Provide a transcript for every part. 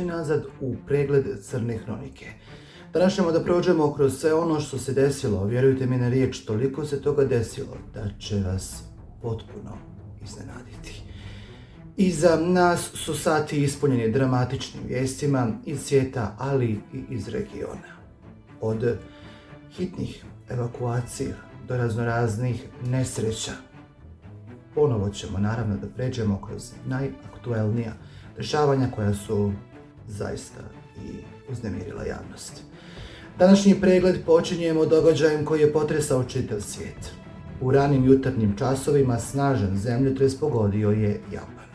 nazad u pregled Crne hronike. Danas ćemo da prođemo kroz sve ono što se desilo. Vjerujte mi na riječ, toliko se toga desilo da će vas potpuno iznenaditi. Iza nas su sati ispunjeni dramatičnim vijestima iz svijeta, ali i iz regiona. Od hitnih evakuacija do raznoraznih nesreća. Ponovo ćemo naravno da pređemo kroz najaktuelnija dešavanja koja su zaista i uznemirila javnost. Današnji pregled počinjemo događajem koji je potresao čitav svijet. U ranim jutarnjim časovima snažan zemljotres pogodio je Japan.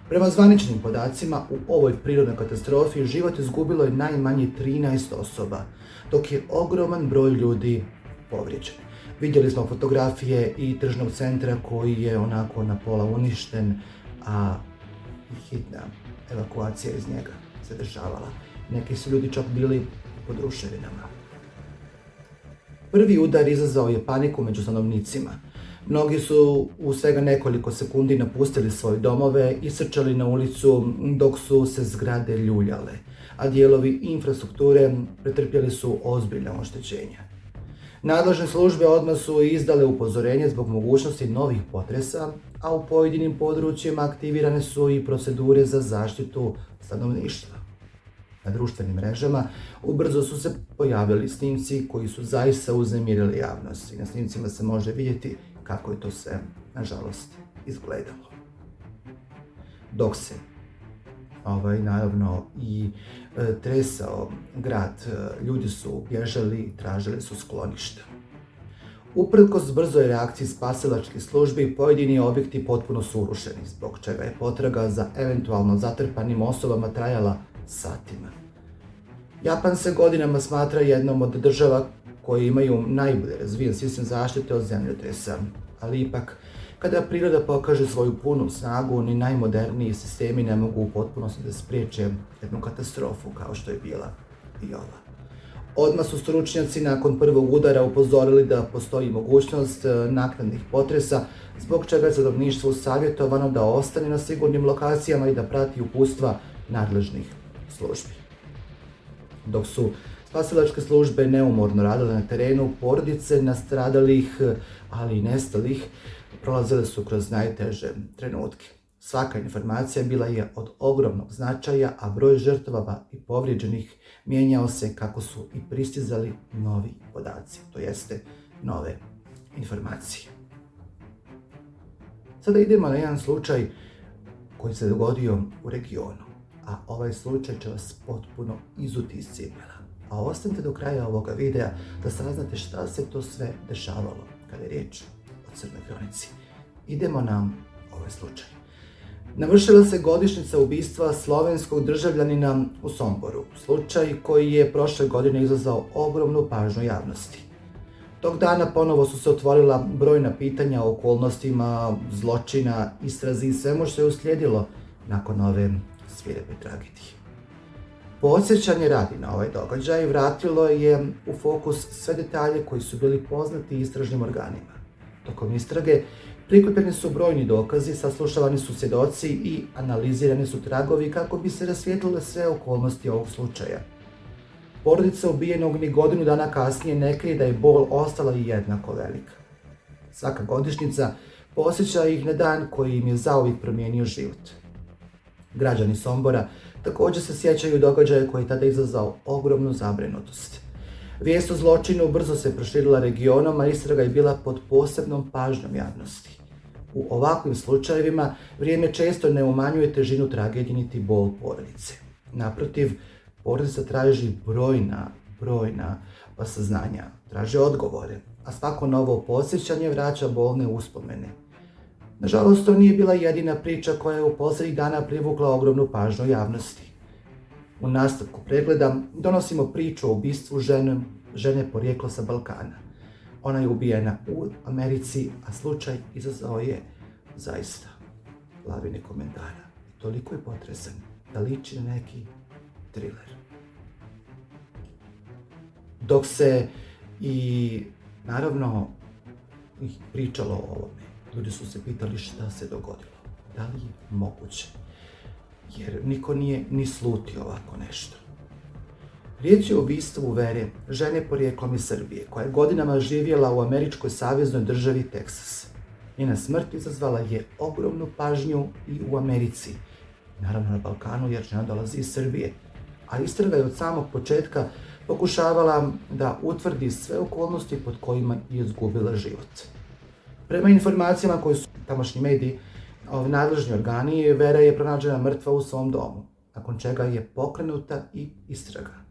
Prema zvaničnim podacima, u ovoj prirodnoj katastrofi život izgubilo je najmanje 13 osoba, dok je ogroman broj ljudi povrijeđen. Vidjeli smo fotografije i tržnog centra koji je onako na pola uništen, a hitna evakuacija iz njega se dešavala. Neki su ljudi čak bili pod ruševinama. Prvi udar izazvao je paniku među stanovnicima. Mnogi su u svega nekoliko sekundi napustili svoje domove i srčali na ulicu dok su se zgrade ljuljale, a dijelovi infrastrukture pretrpjeli su ozbiljna oštećenja. Nadležne službe odmah su izdale upozorenje zbog mogućnosti novih potresa, a u pojedinim područjima aktivirane su i procedure za zaštitu stanovništva. Na društvenim mrežama ubrzo su se pojavili snimci koji su zaista uznemirili javnost i na snimcima se može vidjeti kako je to sve, nažalost, izgledalo. Dok se naravno i tresao grad, ljudi su bježali i tražili su skloništa. Uprkos brzoj reakciji spasilačkih službi, pojedini objekti potpuno su urušeni, zbog čega je potraga za eventualno zatrpanim osobama trajala satima. Japan se godinama smatra jednom od država koje imaju najbolje razvijen sistem zaštite od zemljotresa, ali ipak, kada priroda pokaže svoju punu snagu, ni najmoderniji sistemi ne mogu u potpunosti da spriječe jednu katastrofu kao što je bila i ova. Odmah su stručnjaci nakon prvog udara upozorili da postoji mogućnost naknadnih potresa, zbog čega je stanovništvu savjetovano da ostane na sigurnim lokacijama i da prati uputstva nadležnih službi. Dok su spasilačke službe neumorno radile na terenu, porodice nastradalih, ali i nestalih, prolazile su kroz najteže trenutke. Svaka informacija bila je od ogromnog značaja, a broj žrtava i povrijeđenih mijenjao se kako su i pristizali novi podaci, to jeste nove informacije. Sada idemo na jedan slučaj koji se dogodio u regionu, a ovaj slučaj će vas potpuno izuti iz cipela. A ostanite do kraja ovoga videa da saznate šta se to sve dešavalo kada je riječ o Crnoj hronici. Idemo na ovaj slučaj. Navršila se godišnjica ubistva slovenskog državljanina u Somboru, slučaj koji je prošle godine izazvao ogromnu pažnju javnosti. Tog dana ponovo su se otvorila brojna pitanja o okolnostima zločina, istrazi i svemu što je uslijedilo nakon ove svirepe tragedije. Podsjećanje radi na ovaj događaj vratilo je u fokus sve detalje koji su bili poznati istražnim organima. Tokom istrage prikupljeni su brojni dokazi, saslušavani su svjedoci i analizirani su tragovi kako bi se rasvijetlile sve okolnosti ovog slučaja. Porodica ubijenog ni godinu dana kasnije ne krije da je bol ostala i jednako velika. Svaka godišnjica podsjeća ih na dan koji im je zauvijek promijenio život. Građani Sombora također se sjećaju događaja koji je tada izazvao ogromnu zabrinutost. Vijest o zločinu brzo se proširila regionom, a istraga je bila pod posebnom pažnjom javnosti. U ovakvim slučajevima vrijeme često ne umanjuje težinu tragedije niti bol porodice. Naprotiv, porodica traži brojna saznanja, traži odgovore, a svako novo podsjećanje vraća bolne uspomene. Nažalost, to nije bila jedina priča koja je u posljednjih dana privukla ogromnu pažnju javnosti. U nastavku pregleda donosimo priču o ubistvu žene porijeklo sa Balkana. Ona je ubijena u Americi, a slučaj izazvao je zaista lavine komentara. Toliko je potresan da liči na neki thriller. Dok se i naravno pričalo o ovome, ljudi su se pitali šta se dogodilo, da li je moguće. jer niko nije ni slutio ovako nešto. Riječ je o ubistvu Vere, žene porijeklom iz Srbije, koja je godinama živjela u američkoj saveznoj državi Teksas. Njena smrt izazvala je ogromnu pažnju i u Americi, naravno na Balkanu jer žena dolazi iz Srbije. A istraga je od samog početka pokušavala da utvrdi sve okolnosti pod kojima je izgubila život. Prema informacijama koje su tamošnji mediji, nadležni organi, Vera je pronađena mrtva u svom domu, nakon čega je pokrenuta i istraga.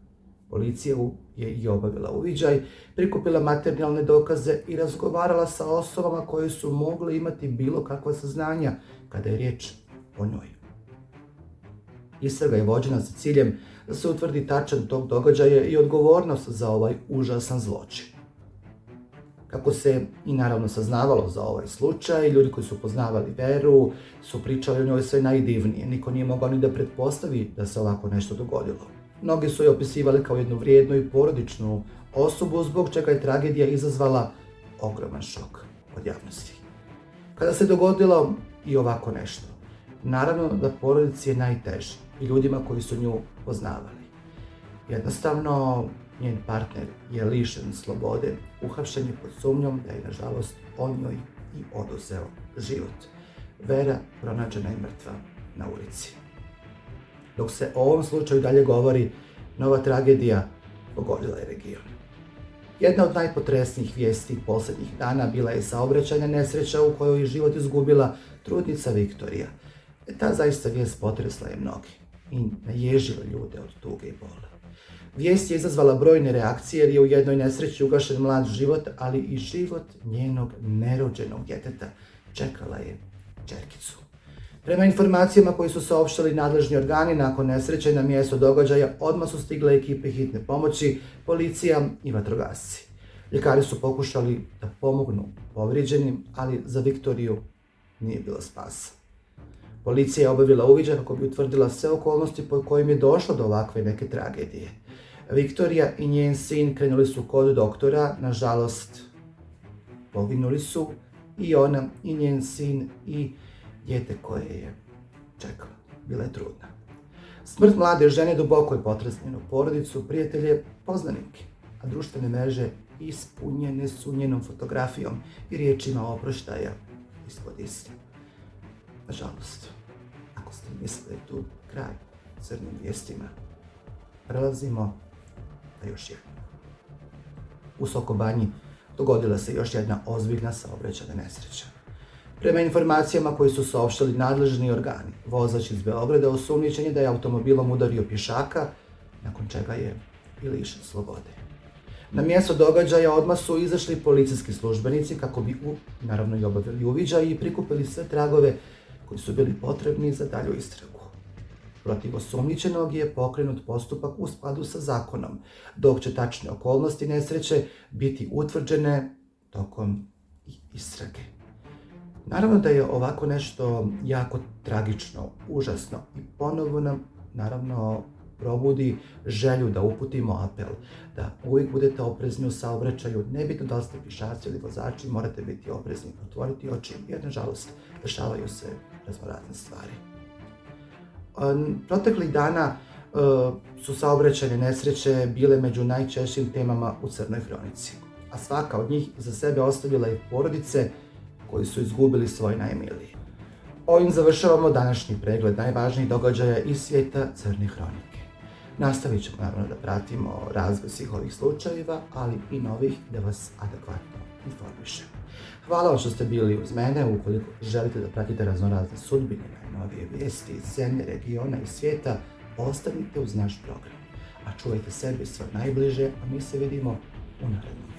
Policija je i obavila uviđaj, prikupila materijalne dokaze i razgovarala sa osobama koje su mogle imati bilo kakva saznanja kada je riječ o njoj. Istraga je vođena sa ciljem da se utvrdi tačan tok događaja i odgovornost za ovaj užasan zločin. Kako se i naravno saznavalo za ovaj slučaj, ljudi koji su poznavali Veru su pričali o njoj sve najdivnije. Niko nije mogao ni da pretpostavi da se ovako nešto dogodilo. Mnogi su je opisivali kao jednu vrijednu i porodičnu osobu, zbog čega je tragedija izazvala ogroman šok od javnosti. Kada se dogodilo i ovako nešto, naravno da porodici je najteže i ljudima koji su nju poznavali. Jednostavno, njen partner je lišen slobode, uhapšen je pod sumnjom da je, nažalost, on njoj i oduzeo život. Vera pronađena je mrtva na ulici. Dok se o ovom slučaju dalje govori, nova tragedija pogodila je region. Jedna od najpotresnijih vijesti posljednjih dana bila je saobraćajna nesreća u kojoj je život izgubila trudnica Viktorija. Ta zaista vijest potresla je mnogi i naježila ljude od tuge i bola. Vijest je izazvala brojne reakcije jer je u jednoj nesreći ugašen mlad život, ali i život njenog nerođenog djeteta. Čekala je ćerkicu. Prema informacijama koji su saopštili nadležni organi, nakon nesreće na mjesto događaja odmah su stigle ekipe hitne pomoći, policija i vatrogasci. Ljekari su pokušali da pomognu povrijeđenim, ali za Viktoriju nije bilo spasa. Policija je obavila uviđaj kako bi utvrdila sve okolnosti pod kojim je došlo do ovakve neke tragedije. Viktorija i njen sin krenuli su kod doktora, nažalost poginuli su i ona i njen sin i dijete koje je čekala, bila je trudna. Smrt mlade žene duboko je potresla njenu porodicu, prijatelje, poznanike, a društvene mreže ispunjene su njenom fotografijom i riječima oproštaja ispod iste. Nažalost, ako ste mislili tu kraj crnim vijestima, prelazimo na još jedno. U Sokobanji dogodila se još jedna ozbiljna saobraćajna nesreća. Prema informacijama koji su saopštili nadležni organi, vozač iz Beograda osumnjičen je da je automobilom udario pješaka, nakon čega je i lišen slobode. Na mjesto događaja odmah su izašli policijski službenici kako bi naravno i obavili uviđaj i prikupili sve tragove koji su bili potrebni za dalju istragu. Protiv osumnjičenog je pokrenut postupak u skladu sa zakonom, dok će tačne okolnosti nesreće biti utvrđene tokom istrage. Naravno da je ovako nešto jako tragično, užasno i ponovo nam naravno probudi želju da uputimo apel, da uvijek budete oprezni u saobraćaju, nebitno da li ste pješaci ili vozači, morate biti oprezni, otvoriti oči jer nažalost dešavaju se raznorazne stvari. Proteklih dana su saobraćajne nesreće bile među najčešćim temama u Crnoj hronici, a svaka od njih za sebe ostavila i porodice koji su izgubili svoje najmilije. Ovim završavamo današnji pregled najvažnijih događaja iz svijeta Crne hronike. Nastavit ćemo naravno da pratimo razvoj svih ovih slučajeva, ali i novih da vas adekvatno informišemo. Hvala vam što ste bili uz mene. Ukoliko želite da pratite raznorazne sudbine, najnovije vijesti iz zemlje, regiona i svijeta, ostanite uz naš program. A čuvajte sebe i svoje najbliže, a mi se vidimo u narednom.